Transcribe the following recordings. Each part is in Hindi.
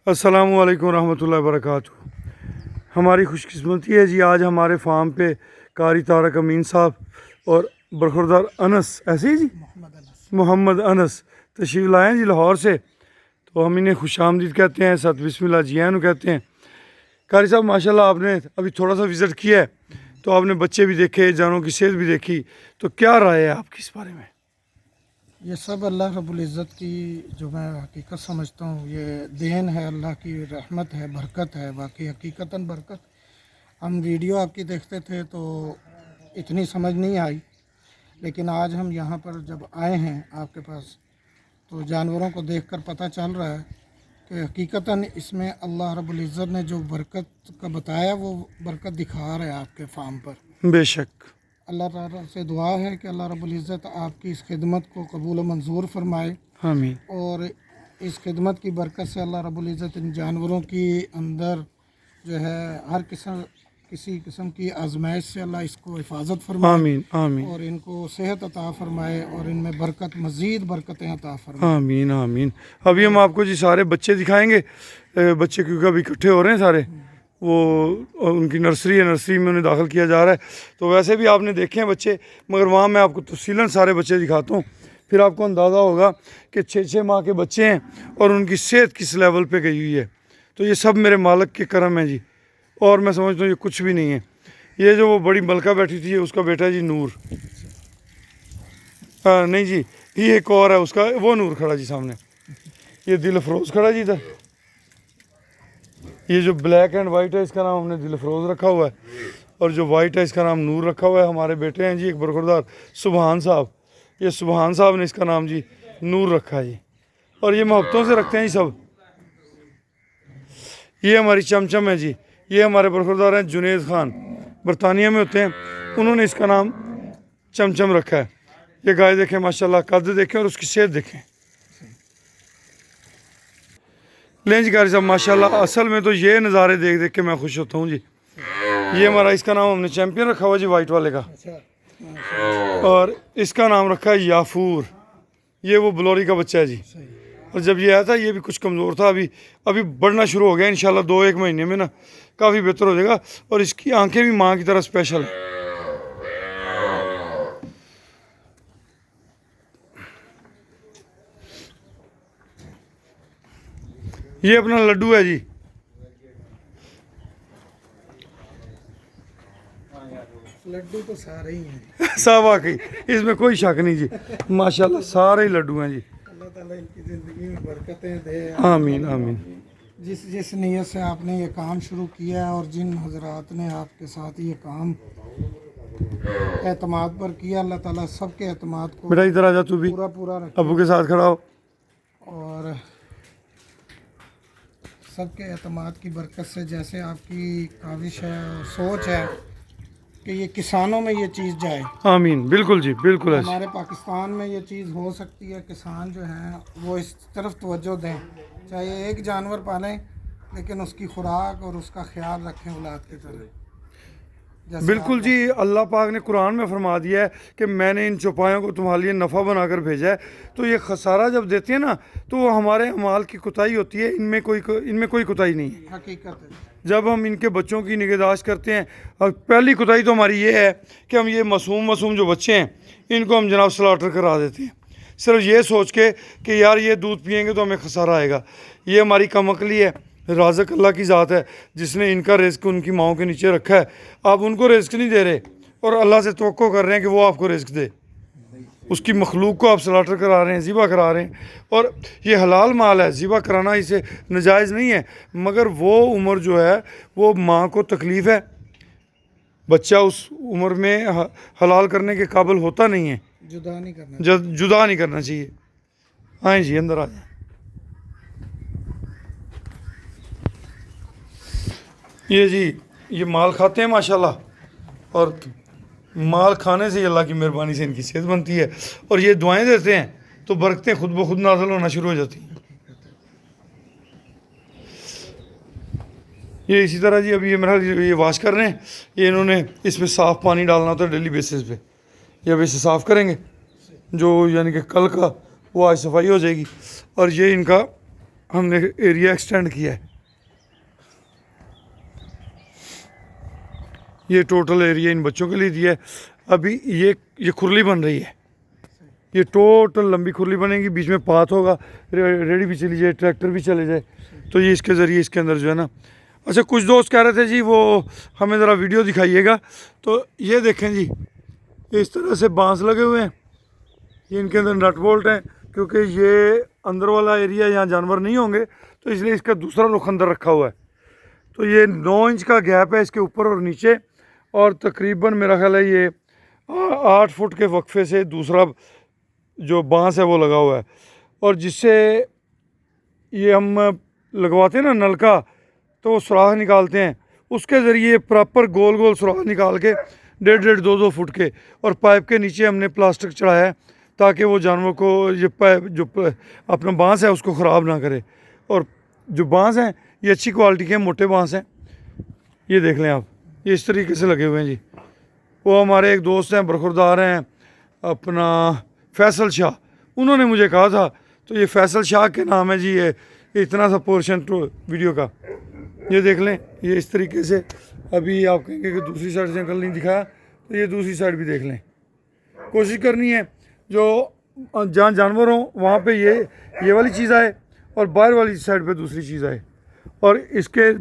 अस्सलामु अलैकुम रहमतुल्लाहि व बरकातुहू। हमारी खुशकिस्मती है जी, आज हमारे फार्म पे कारी तारक अमीन साहब और बरखुरदार अनस, ऐसे ही जी, मोहम्मद अनस तशरीफ़ लाए हैं जी लाहौर से। तो हम इन्हें खुश आमदीद कहते हैं, सत बिस्मिल्लाह जियानु कहते हैं। कारी साहब माशाल्लाह आपने अभी थोड़ा सा विज़िट किया है, तो आपने बच्चे भी देखे, जानों की सेहत भी देखी, तो क्या राय है आपकी इस बारे में? ये सब अल्लाह रब्बुल इज़्ज़त की जो मैं हकीकत समझता हूँ, ये देन है, अल्लाह की रहमत है, बरकत है। बाकी हकीकतन बरकत, हम वीडियो आपकी देखते थे तो इतनी समझ नहीं आई, लेकिन आज हम यहाँ पर जब आए हैं आपके पास तो जानवरों को देखकर पता चल रहा है कि हकीकतन इसमें अल्लाह रब्बुल इज़्ज़त ने जो बरकत का बताया वो बरकत दिखा रहा है आपके फार्म पर। बेशक अल्लाह ताला से दुआ है कि अल्लाह रब्बुल इज़्ज़त आपकी इस खिदमत को कबूल व मंजूर फरमाए, आमीन और इस खिदमत की बरकत से अल्लाह रब्बुल इज़्ज़त इन जानवरों की अंदर जो है हर किसी किस्म की आजमाइश से अल्लाह इसको हिफाजत फरमाए, आमीन आमीन और इनको सेहत अता फरमाए, और इनमें बरकत, मज़ीद बरकतें अता फरमाए। आमीन आमीन। अभी हम आपको जी सारे बच्चे दिखाएंगे। बच्चे क्योंकि अभी इकट्ठे हो रहे हैं सारे, वो उनकी नर्सरी है, नर्सरी में उन्हें दाखिल किया जा रहा है। तो वैसे भी आपने देखे हैं बच्चे, मगर वहाँ मैं आपको तफसीलन सारे बच्चे दिखाता हूँ, फिर आपको अंदाज़ा होगा कि 6-6 माह के बच्चे हैं और उनकी सेहत किस लेवल पे गई हुई है। तो ये सब मेरे मालिक के करम है जी, और मैं समझता हूँ ये कुछ भी नहीं है। ये जो वो बड़ी मलका बैठी थी, उसका बेटा है जी नूर। नहीं जी, ये एक और है उसका, वो नूर खड़ा जी सामने। ये दिल अफरोज़ खड़ा जी इधर। ये जो ब्लैक एंड वाइट है इसका नाम हमने दिल अफरोज़ रखा हुआ है, और जो वाइट है इसका नाम नूर रखा हुआ है। हमारे बेटे हैं जी एक बरखुरदार सुबहान साहब, ये सुबहान साहब ने इसका नाम जी नूर रखा है जी, और ये मोहब्बतों से रखते हैं जी सब। ये हमारी चमचम है जी, ये हमारे बरखुरदार हैं जुनेद खान, बरतानिया में होते हैं, उन्होंने इसका नाम चमचम रखा है। ये गाय देखें माशाल्लाह, कद देखें और उसकी सेहत देखें। लें जी कारी साहब माशाल्लाह, असल में तो ये नज़ारे देख देख के मैं खुश होता हूँ जी। ये हमारा, इसका नाम हमने चैम्पियन रखा हुआ जी वाइट वाले का, और इसका नाम रखा है याफूर। ये वो ब्लोरी का बच्चा है जी, और जब ये आया था ये भी कुछ कमज़ोर था, अभी बढ़ना शुरू हो गया। इंशाल्लाह 2-1 महीने में ना काफ़ी बेहतर हो जाएगा, और इसकी आंखें भी माँ की तरह स्पेशल है। ये अपना लड्डू है जी, लड्डू तो सारे ही हैं। सब वाकई, इसमें कोई शक नहीं जी, माशाल्लाह सारे ही लड्डू हैं जी। अल्लाह ताला इनकी ज़िंदगी में बरकतें दे। आमीन आमीन। जिस नीयत से आपने ये काम शुरू किया है, और जिन हजरात ने आपके साथ ये काम एतमाद पर किया, अल्लाह ताला सबके एतमाद को बेटा इधर आ जा तू भी, पूरा पूरा रखे, अबू के साथ खड़ा हो। और सबके एतमाद की बरकत से, जैसे आपकी काविश है और सोच है कि ये किसानों में ये चीज़ जाए। आमीन, बिल्कुल जी, बिल्कुल ऐसे। हमारे पाकिस्तान में ये चीज़ हो सकती है, किसान जो हैं वो इस तरफ तवज्जो दें, चाहे एक जानवर पालें लेकिन उसकी खुराक और उसका ख्याल रखें औलाद की तरह। जैसे बिल्कुल जी, अल्लाह पाक ने कुरान में फरमा दिया है कि मैंने इन चौपायों को तुम्हारे लिए नफ़ा बनाकर भेजा है। तो ये खसारा जब देते हैं ना, तो वो हमारे अमाल की कुताही होती है, इनमें कोई कुताही नहीं है। हकीकत है। जब हम इनके बच्चों की निगहदाश्त करते हैं, और पहली कुताही तो हमारी ये है कि हम ये मासूम जो बच्चे हैं इनको हम जनाब स्लाटर करा देते हैं, सिर्फ ये सोच के कि यार ये दूध पियेंगे तो हमें खसारा आएगा। ये हमारी कमअक्ली है। राज़िक अल्लाह की ज़ात है जिसने इनका रिज़्क उनकी माओं के नीचे रखा है। आप उनको रिज़्क नहीं दे रहे और अल्लाह से तवक्को कर रहे हैं कि वो आपको रिज़्क दे। उसकी मखलूक को आप स्लाटर करा रहे हैं, ज़िबा करा रहे हैं, और ये हलाल माल है, ज़िबा कराना इसे नाजायज़ नहीं है। मगर वो उम्र जो है वो माँ को तकलीफ़ है, बच्चा उस उम्र में हलाल करने के काबिल होता नहीं है, जुदा नहीं करना, जुदा नहीं करना चाहिए। हाँ जी, अंदर आ जाए। ये जी, ये माल खाते हैं माशाल्लाह, और माल खाने से ही अल्लाह की मेहरबानी से इनकी सेहत बनती है, और ये दुआएं देते हैं तो बरकतें खुद ब खुद नाज़िल होना शुरू हो जाती हैं। ये इसी तरह जी, अभी ये मेरा ये वाश कर रहे हैं, ये इन्होंने इसमें साफ़ पानी डालना होता है डेली बेसिस पे। ये अब इसे साफ़ करेंगे, जो यानी कि कल का वो आज सफाई हो जाएगी, और ये इनका हमने एरिया एक्सटेंड किया है। ये टोटल एरिया इन बच्चों के लिए दिया है। अभी ये खुरली बन रही है, ये टोटल लंबी खुरली बनेगी, बीच में पाथ होगा, रेडी भी चली जाए, ट्रैक्टर भी चले जाए, तो ये इसके ज़रिए इसके अंदर जो है ना। अच्छा, कुछ दोस्त कह रहे थे जी वो हमें ज़रा वीडियो दिखाइएगा, तो ये देखें जी, इस तरह से बांस लगे हुए हैं, ये इनके अंदर नट बोल्ट हैं, क्योंकि ये अंदर वाला एरिया यहाँ जानवर नहीं होंगे, तो इसलिए इसका दूसरा रुख अंदर रखा हुआ है। तो ये 9 इंच का गैप है इसके ऊपर और नीचे, और तकरीबन मेरा ख्याल है ये 8 फुट के वक्फे से दूसरा जो बांस है वो लगा हुआ है, और जिससे ये हम लगवाते हैं ना नलका, तो वो सुराख निकालते हैं, उसके ज़रिए प्रॉपर गोल गोल सुराख निकाल के 1.5 2 फुट के, और पाइप के नीचे हमने प्लास्टिक चढ़ाया है ताकि वो जानवर को ये पाइप जो अपना बांस है उसको ख़राब ना करे। और जो बांस हैं ये अच्छी क्वालिटी के मोटे बांस हैं, ये देख लें आप, ये इस तरीके से लगे हुए हैं जी। वो हमारे एक दोस्त हैं, बरखुरदार हैं अपना फैसल शाह, उन्होंने मुझे कहा था, तो ये फैसल शाह के नाम है जी, ये इतना सा पोर्शन तो वीडियो का, ये देख लें, ये इस तरीके से। अभी आप कहेंगे कि दूसरी साइड से अंकल नहीं दिखाया, तो ये दूसरी साइड भी देख लें। कोशिश करनी है जो जहाँ जानवर हो वहाँ पे ये वाली चीज़ आए, और बाहर वाली साइड पे दूसरी चीज़ आए, और इसके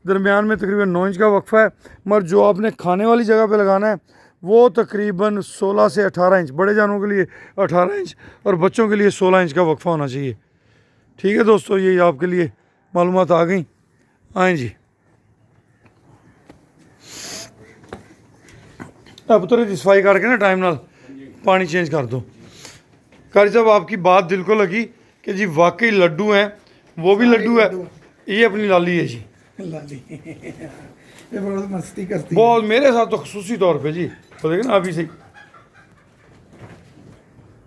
दरमियान में तकरीबन 9 इंच का वक्फा है। मगर जो आपने खाने वाली जगह पे लगाना है वो तकरीबन 16 से 18 इंच, बड़े जानवरों के लिए 18 इंच और बच्चों के लिए 16 इंच का वक्फा होना चाहिए। ठीक है दोस्तों, ये आपके लिए मालूमात आ गई। आएँ जी, अब तो सफाई करके ना टाइम नाल पानी चेंज कर दो। कारी साहब, आपकी बात दिल को लगी कि जी वाकई लड्डू हैं, वो भी लड्डू है, ये अपनी लाली है जी, लाली ये बहुत मस्ती करती बहुत मेरे साथ तो खसूसी तौर पे जी, तो देखें ना अभी से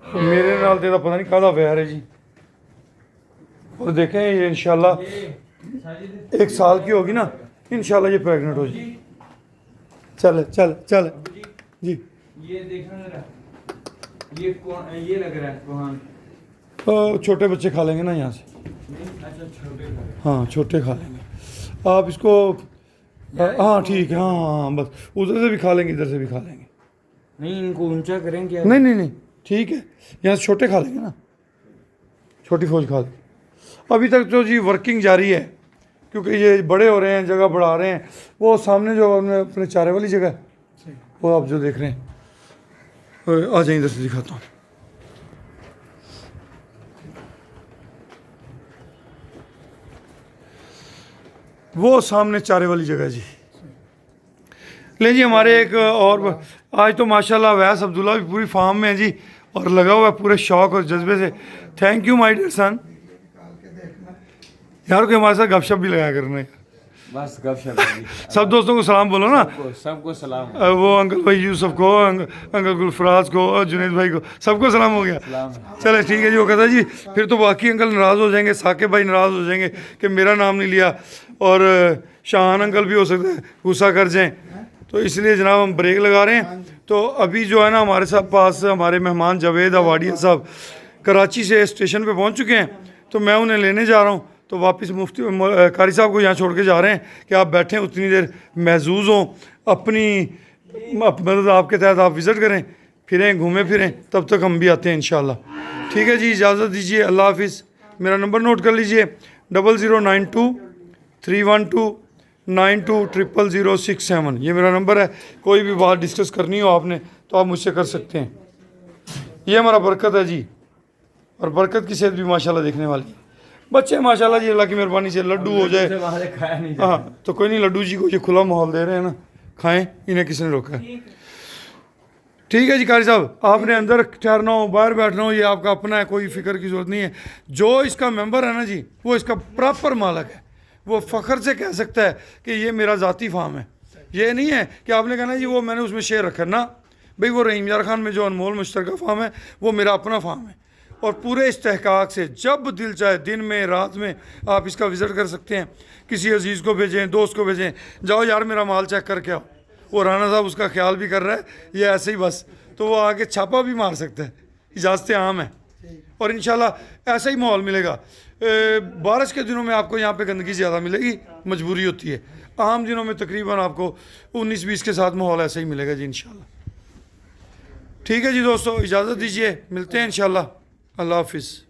तो मेरे नाल तेरा पता नहीं कादा वैर है जी। और देखें ये इंशाल्लाह 1 साल की होगी ना, इंशाल्लाह ये प्रेग्नेंट हो जी। चल चल चल जी, ये देखना जरा, ये कौन, ये लग रहा है कोहान, तो छोटे बच्चे खा लेंगे ना यहाँ से, अच्छा छोटे का। हाँ छोटे खा लेंगे। आप इसको हाँ ठीक है, हाँ बस उधर से भी खा लेंगे, इधर से भी खा लेंगे। नहीं, इनको ऊंचा करें क्या? नहीं नहीं नहीं ठीक है, यहाँ से छोटे खा लेंगे ना, छोटी फौज खा लेंगे। अभी तक तो जी वर्किंग जारी है, क्योंकि ये बड़े हो रहे हैं, जगह बढ़ा रहे हैं। वो सामने जो अपने चारे वाली जगह है, वो आप जो देख रहे हैं, आ जाए इधर से दिखाता हूँ। वो सामने चारे वाली जगह जी। ले जी, हमारे एक और आज तो माशाल्लाह वैस अब्दुल्ला भी पूरी फार्म में है जी, और लगा हुआ है पूरे शौक और जज्बे से। Thank you my dear son. यार को हमारे साथ गपशप भी लगाया करना है। बस गपशप। सब दोस्तों को सलाम बोलो ना, सबको सलाम। वो अंकल भाई यूसुफ को, अंकल गुलफराज को और जुनेद भाई को, सबको सलाम हो गया। चले ठीक है जी। वो कहता जी फिर तो बाकी अंकल नाराज़ हो जाएंगे, साकिब भाई नाराज़ हो जाएंगे कि मेरा नाम नहीं लिया, और शाहान अंकल भी हो सकता है गुस्सा कर जाएं, तो इसलिए जनाब हम ब्रेक लगा रहे हैं। तो अभी जो है ना हमारे साथ पास हमारे मेहमान जावेद अवाडिया साहब कराची से स्टेशन पे पहुंच चुके हैं, तो मैं उन्हें लेने जा रहा हूं। तो वापस मुफ्ती कारी साहब को यहाँ छोड़ के जा रहे हैं कि आप बैठें, उतनी देर महजूज़ हों, अपनी मदद आपके तहत आप विज़िट करें, फिरें, घूमें फिरें, तब तक हम भी आते हैं इंशाल्लाह। ठीक है जी, इजाज़त दीजिए, अल्लाह हाफिज़। मेरा नंबर नोट कर लीजिए 0092 312 920067, ये मेरा नंबर है। कोई भी बात डिस्कस करनी हो आपने तो आप मुझसे कर सकते हैं। ये हमारा बरकत है जी, और बरकत की सेहत भी माशाल्लाह देखने वाली है। बच्चे माशाल्लाह जी अल्लाह की मेहरबानी से लड्डू हो जाए, खाया नहीं हाँ तो कोई नहीं, लड्डू जी को ये खुला माहौल दे रहे हैं ना, खाएं, इन्हें किसने रोका है। ठीक है जी कारी साहब, आपने अंदर ठहरना हो, बाहर बैठना हो, ये आपका अपना है, कोई फिक्र की ज़रूरत नहीं है। जो इसका मेंबर है ना जी, वो इसका प्रॉपर मालिक है, वो फ़ख्र से कह सकता है कि ये मेरा ज़ाती फार्म है। ये नहीं है कि आपने कहना जी वो मैंने उसमें शेयर रखा ना, भाई वो रहीम यार खान में जो अनमोल मुश्तरका फार्म है वो मेरा अपना फार्म है, और पूरे इस्तेहकाक से जब दिल चाहे दिन में रात में आप इसका विज़िट कर सकते हैं। किसी अजीज़ को भेजें, दोस्त को भेजें, जाओ यार मेरा माल चेक करके आओ, वो राना साहब उसका ख्याल भी कर रहा है, ये ऐसे ही बस, तो वो आके छापा भी मार सकता है, इजाज़तें आम है, और इंशाल्लाह ऐसा ही माहौल मिलेगा। बारिश के दिनों में आपको यहाँ पे गंदगी ज़्यादा मिलेगी, मजबूरी होती है। आम दिनों में तकरीबन आपको 19-20 के साथ माहौल ऐसा ही मिलेगा जी इंशाल्लाह। ठीक है जी दोस्तों, इजाज़त दीजिए, मिलते हैं इंशाल्लाह। अल्लाह हाफिज़।